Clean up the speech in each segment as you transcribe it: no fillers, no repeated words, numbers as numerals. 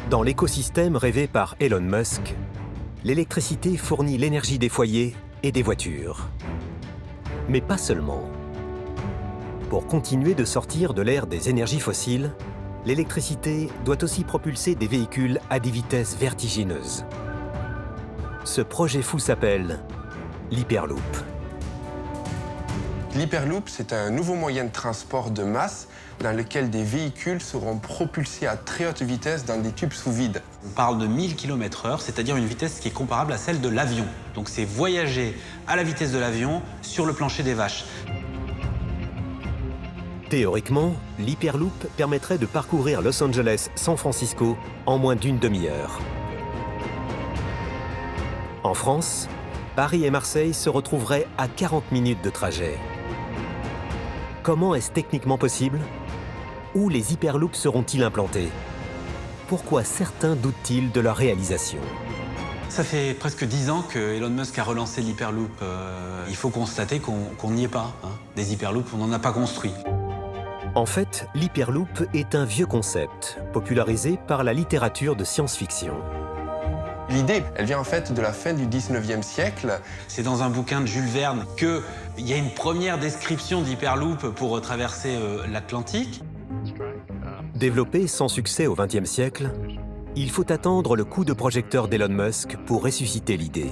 Dans l'écosystème rêvé par Elon Musk, l'électricité fournit l'énergie des foyers et des voitures. Mais pas seulement. Pour continuer de sortir de l'ère des énergies fossiles, l'électricité doit aussi propulser des véhicules à des vitesses vertigineuses. Ce projet fou s'appelle l'Hyperloop. L'Hyperloop, c'est un nouveau moyen de transport de masse dans lequel des véhicules seront propulsés à très haute vitesse dans des tubes sous vide. On parle de 1000 km/h, c'est-à-dire une vitesse qui est comparable à celle de l'avion. Donc c'est voyager à la vitesse de l'avion sur le plancher des vaches. Théoriquement, l'Hyperloop permettrait de parcourir Los Angeles-San Francisco en moins d'une demi-heure. En France, Paris et Marseille se retrouveraient à 40 minutes de trajet. Comment est-ce techniquement possible? Où les Hyperloops seront-ils implantés? Pourquoi certains doutent-ils de leur réalisation? Ça fait presque 10 ans que Elon Musk a relancé l'Hyperloop. Il faut constater qu'on n'y est pas. Des Hyperloops, on n'en a pas construit. En fait, l'Hyperloop est un vieux concept, popularisé par la littérature de science-fiction. L'idée, elle vient en fait de la fin du 19e siècle. C'est dans un bouquin de Jules Verne qu'il y a une première description d'Hyperloop pour traverser l'Atlantique. Développé sans succès au XXe siècle, il faut attendre le coup de projecteur d'Elon Musk pour ressusciter l'idée.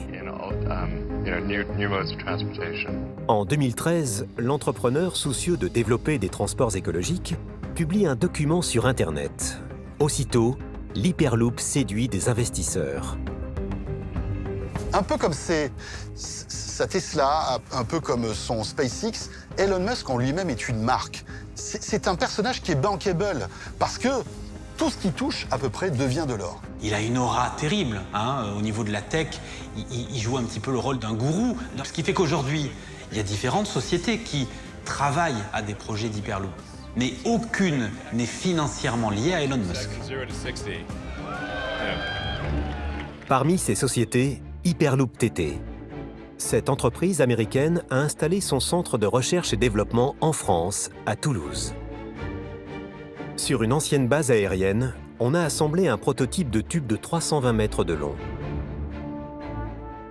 En 2013, l'entrepreneur soucieux de développer des transports écologiques publie un document sur Internet. Aussitôt, l'Hyperloop séduit des investisseurs. Un peu comme sa Tesla, un peu comme son SpaceX, Elon Musk en lui-même est une marque. C'est un personnage qui est bankable, parce que tout ce qui touche, à peu près, devient de l'or. Il a une aura terrible, au niveau de la tech. Il joue un petit peu le rôle d'un gourou. Ce qui fait qu'aujourd'hui, il y a différentes sociétés qui travaillent à des projets d'Hyperloop. Mais aucune n'est financièrement liée à Elon Musk. Parmi ces sociétés, Hyperloop TT. Cette entreprise américaine a installé son centre de recherche et développement en France, à Toulouse. Sur une ancienne base aérienne, on a assemblé un prototype de tube de 320 mètres de long.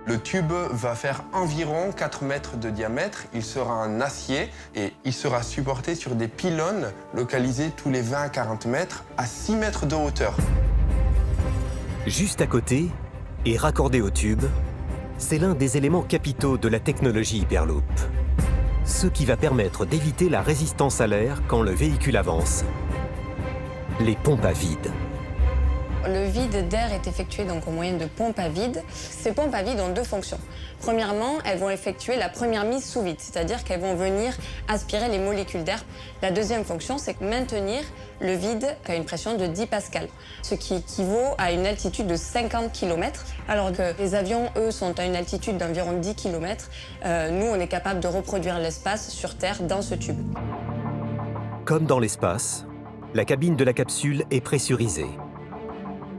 Le tube va faire environ 4 mètres de diamètre. Il sera en acier et il sera supporté sur des pylônes localisés tous les 20 à 40 mètres à 6 mètres de hauteur. Juste à côté, et raccordé au tube, c'est l'un des éléments capitaux de la technologie Hyperloop. Ce qui va permettre d'éviter la résistance à l'air quand le véhicule avance. Les pompes à vide. Le vide d'air est effectué donc au moyen de pompes à vide. Ces pompes à vide ont deux fonctions. Premièrement, elles vont effectuer la première mise sous vide, c'est-à-dire qu'elles vont venir aspirer les molécules d'air. La deuxième fonction, c'est maintenir le vide à une pression de 10 pascal, ce qui équivaut à une altitude de 50 km, alors que les avions, eux, sont à une altitude d'environ 10 km. Nous, on est capable de reproduire l'espace sur Terre dans ce tube. Comme dans l'espace, la cabine de la capsule est pressurisée.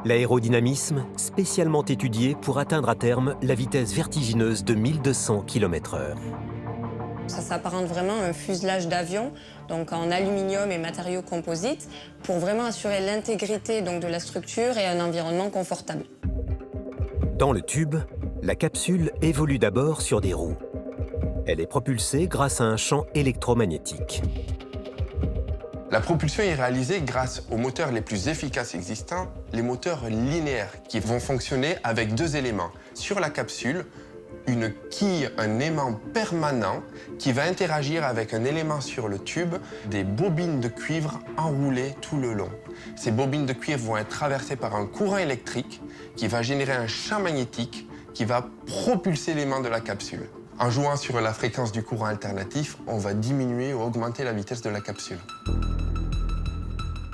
L'aérodynamisme spécialement étudié pour atteindre à terme la vitesse vertigineuse de 1200 km/h. Ça s'apparente vraiment à un fuselage d'avion, donc en aluminium et matériaux composites, pour vraiment assurer l'intégrité donc de la structure et un environnement confortable. Dans le tube, la capsule évolue d'abord sur des roues. Elle est propulsée grâce à un champ électromagnétique. La propulsion est réalisée grâce aux moteurs les plus efficaces existants, les moteurs linéaires, qui vont fonctionner avec deux éléments. Sur la capsule, une quille, un aimant permanent qui va interagir avec un élément sur le tube, des bobines de cuivre enroulées tout le long. Ces bobines de cuivre vont être traversées par un courant électrique qui va générer un champ magnétique qui va propulser l'aimant de la capsule. En jouant sur la fréquence du courant alternatif, on va diminuer ou augmenter la vitesse de la capsule.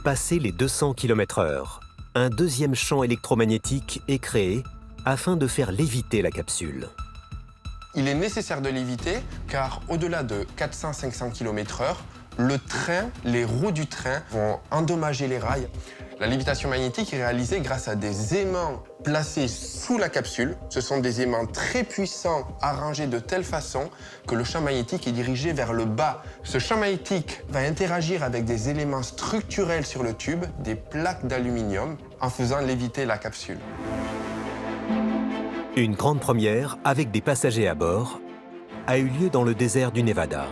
Passé les 200 km/h, un deuxième champ électromagnétique est créé afin de faire léviter la capsule. Il est nécessaire de l'éviter car au-delà de 400-500 km/h, le train, les roues du train vont endommager les rails. La lévitation magnétique est réalisée grâce à des aimants placés sous la capsule. Ce sont des aimants très puissants, arrangés de telle façon que le champ magnétique est dirigé vers le bas. Ce champ magnétique va interagir avec des éléments structurels sur le tube, des plaques d'aluminium, en faisant léviter la capsule. Une grande première, avec des passagers à bord, a eu lieu dans le désert du Nevada,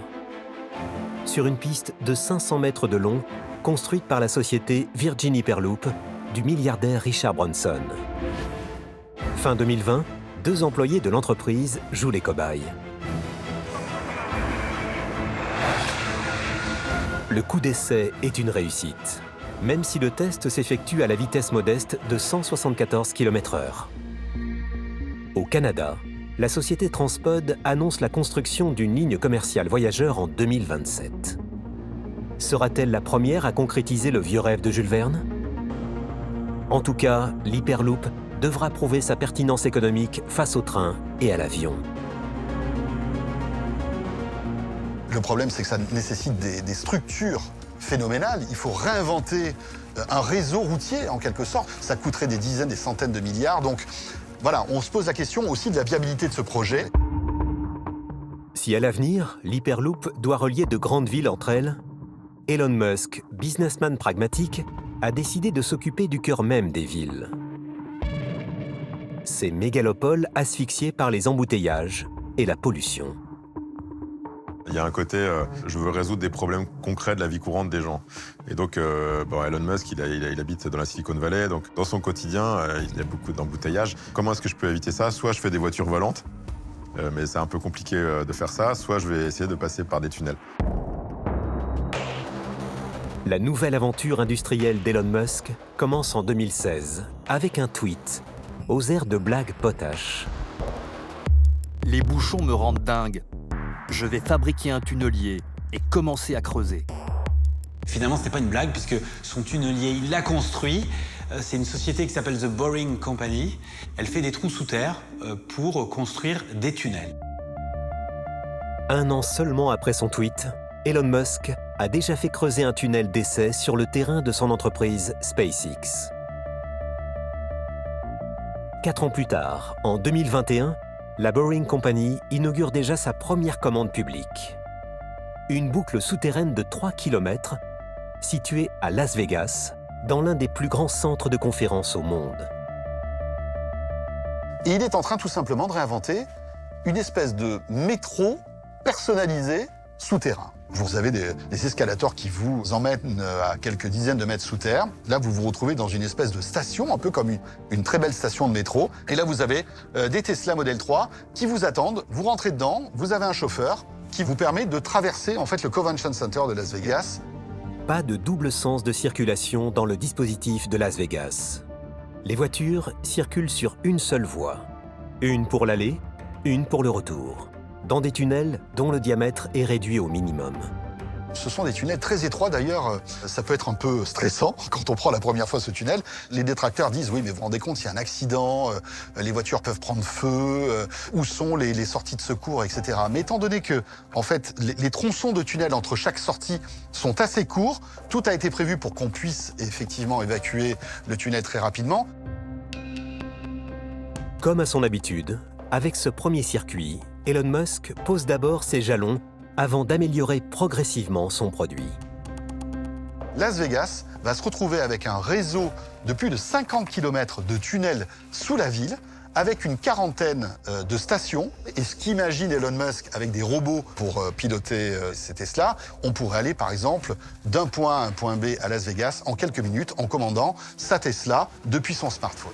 sur une piste de 500 mètres de long, construite par la société Virgin Hyperloop du milliardaire Richard Branson. Fin 2020, 2 employés de l'entreprise jouent les cobayes. Le coup d'essai est une réussite, même si le test s'effectue à la vitesse modeste de 174 km/h. Au Canada, la société Transpod annonce la construction d'une ligne commerciale voyageurs en 2027. Sera-t-elle la première à concrétiser le vieux rêve de Jules Verne? En tout cas, l'Hyperloop devra prouver sa pertinence économique face au train et à l'avion. Le problème, c'est que ça nécessite des structures phénoménales. Il faut réinventer un réseau routier, en quelque sorte. Ça coûterait des dizaines, des centaines de milliards. Donc, voilà, on se pose la question aussi de la viabilité de ce projet. Si à l'avenir, l'Hyperloop doit relier de grandes villes entre elles, Elon Musk, businessman pragmatique, a décidé de s'occuper du cœur même des villes. Ces mégalopoles asphyxiées par les embouteillages et la pollution. Il y a un côté, je veux résoudre des problèmes concrets de la vie courante des gens. Et donc, Elon Musk, il habite dans la Silicon Valley, donc dans son quotidien, il y a beaucoup d'embouteillages. Comment est-ce que je peux éviter ça? Soit je fais des voitures volantes, mais c'est un peu compliqué de faire ça, soit je vais essayer de passer par des tunnels. La nouvelle aventure industrielle d'Elon Musk commence en 2016 avec un tweet aux airs de blague potache. Les bouchons me rendent dingue. Je vais fabriquer un tunnelier et commencer à creuser. Finalement, ce n'est pas une blague, puisque son tunnelier, il l'a construit. C'est une société qui s'appelle The Boring Company. Elle fait des trous sous terre pour construire des tunnels. 1 an seulement après son tweet, Elon Musk a déjà fait creuser un tunnel d'essai sur le terrain de son entreprise SpaceX. 4 ans plus tard, en 2021, la Boring Company inaugure déjà sa première commande publique. Une boucle souterraine de 3 km, située à Las Vegas, dans l'un des plus grands centres de conférences au monde. Et il est en train tout simplement de réinventer une espèce de métro personnalisé souterrain. Vous avez des escalators qui vous emmènent à quelques dizaines de mètres sous terre. Là, vous vous retrouvez dans une espèce de station, un peu comme une très belle station de métro. Et là, vous avez des Tesla Model 3 qui vous attendent. Vous rentrez dedans, vous avez un chauffeur qui vous permet de traverser en fait le Convention Center de Las Vegas. Pas de double sens de circulation dans le dispositif de Las Vegas. Les voitures circulent sur une seule voie. Une pour l'aller, une pour le retour. Dans des tunnels dont le diamètre est réduit au minimum. Ce sont des tunnels très étroits, d'ailleurs, ça peut être un peu stressant quand on prend la première fois ce tunnel. Les détracteurs disent, oui, mais vous vous rendez compte, s'il y a un accident, les voitures peuvent prendre feu, où sont les sorties de secours, etc. Mais étant donné que, en fait, les tronçons de tunnel entre chaque sortie sont assez courts, tout a été prévu pour qu'on puisse effectivement évacuer le tunnel très rapidement. Comme à son habitude, avec ce premier circuit, Elon Musk pose d'abord ses jalons avant d'améliorer progressivement son produit. Las Vegas va se retrouver avec un réseau de plus de 50 km de tunnels sous la ville, avec une quarantaine de stations. Et ce qu'imagine Elon Musk avec des robots pour piloter ces Tesla, on pourrait aller par exemple d'un point A à un point B à Las Vegas en quelques minutes en commandant sa Tesla depuis son smartphone.